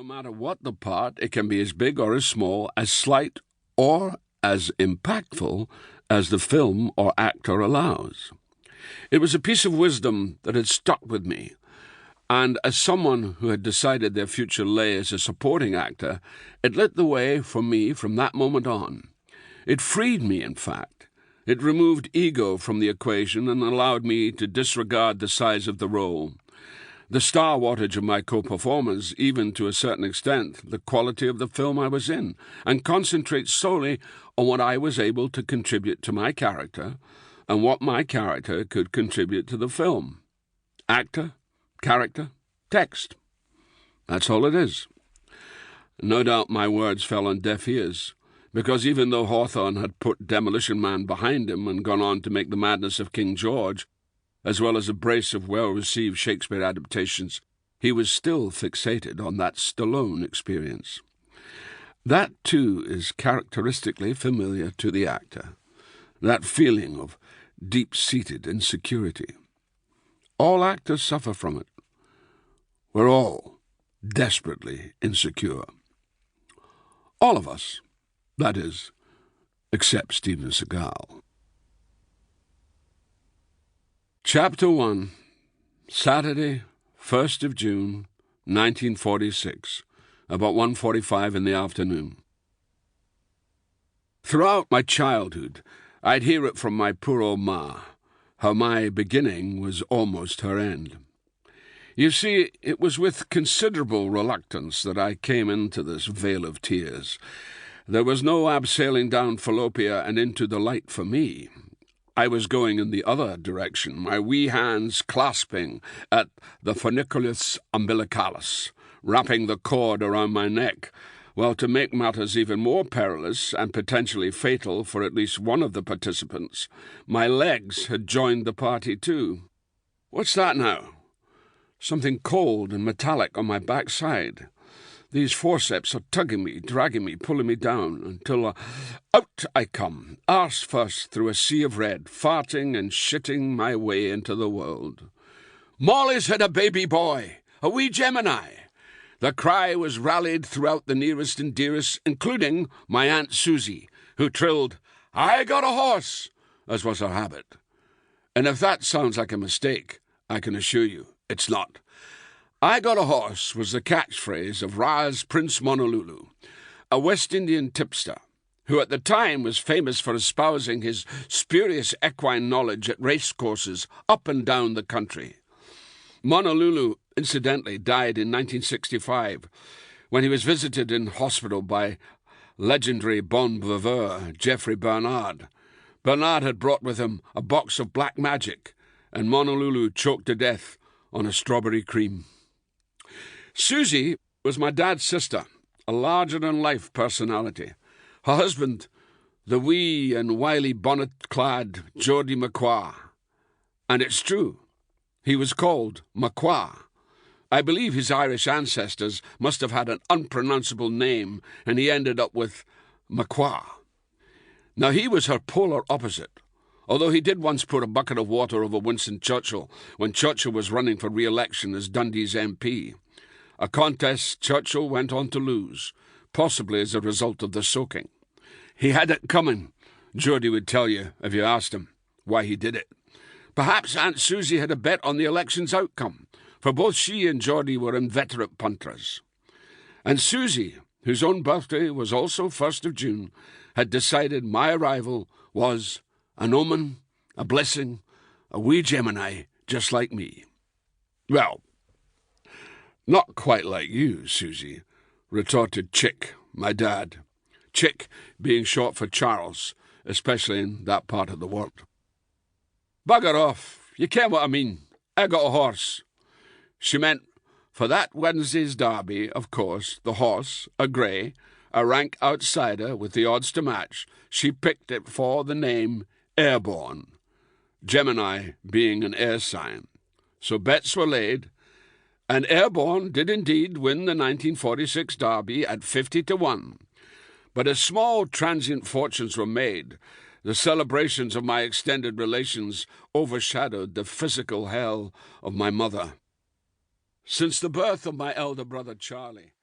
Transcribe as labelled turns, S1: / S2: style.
S1: matter what the part, it can be as big or as small, as slight or as impactful as the film or actor allows. It was a piece of wisdom that had stuck with me, and as someone who had decided their future lay as a supporting actor, it lit the way for me from that moment on. It freed me, in fact. It removed ego from the equation and allowed me to disregard the size of the role, the star wattage of my co-performers, even to a certain extent the quality of the film I was in, and concentrate solely on what I was able to contribute to my character and what my character could contribute to the film. Actor, character, text. That's all it is. No doubt my words fell on deaf ears, because even though Hawthorne had put Demolition Man behind him and gone on to make The Madness of King George, as well as a brace of well-received Shakespeare adaptations, he was still fixated on that Stallone experience. That, too, is characteristically familiar to the actor, that feeling of deep-seated insecurity. All actors suffer from it. We're all desperately insecure. All of us, that is, except Steven Seagal. Chapter 1, Saturday, 1st of June, 1946, about 1:45 in the afternoon. Throughout my childhood, I'd hear it from my poor old ma, how my beginning was almost her end. You see, it was with considerable reluctance that I came into this vale of tears. There was no abseiling down Fallopia and into the light for me. I was going in the other direction, my wee hands clasping at the funiculus umbilicalis, wrapping the cord around my neck, while to make matters even more perilous and potentially fatal for at least one of the participants, my legs had joined the party too. What's that now? Something cold and metallic on my backside. These forceps are tugging me, dragging me, pulling me down, until out I come, arse first through a sea of red, farting and shitting my way into the world. Molly's had a baby boy, a wee Gemini. The cry was rallied throughout the nearest and dearest, including my Aunt Susie, who trilled, "I got a horse," as was her habit. And if that sounds like a mistake, I can assure you it's not. "I got a horse" was the catchphrase of Raz Prince Monolulu, a West Indian tipster, who at the time was famous for espousing his spurious equine knowledge at racecourses up and down the country. Monolulu, incidentally, died in 1965, when he was visited in hospital by legendary bon viveur Geoffrey Bernard. Bernard had brought with him a box of black magic, and Monolulu choked to death on a strawberry cream. Susie was my dad's sister, a larger-than-life personality. Her husband, the wee and wily bonnet-clad Geordie Macquarie. And it's true, he was called Macquarie. I believe his Irish ancestors must have had an unpronounceable name, and he ended up with Macquarie. Now, he was her polar opposite, although he did once put a bucket of water over Winston Churchill when Churchill was running for re-election as Dundee's MP. A contest Churchill went on to lose, possibly as a result of the soaking. He had it coming, Geordie would tell you if you asked him why he did it. Perhaps Aunt Susie had a bet on the election's outcome, for both she and Geordie were inveterate punters. And Susie, whose own birthday was also 1st of June, had decided my arrival was an omen, a blessing, a wee Gemini, just like me. Well, not quite like you, Susie, retorted Chick, my dad. Chick being short for Charles, especially in that part of the world. Bugger off, you ken what I mean. I got a horse. She meant, for that Wednesday's derby, of course, the horse, a grey, a rank outsider with the odds to match, she picked it for the name Airborne, Gemini being an air sign. So bets were laid, and Airborne did indeed win the 1946 derby at 50-1. But as small transient fortunes were made, the celebrations of my extended relations overshadowed the physical hell of my mother. Since the birth of my elder brother Charlie,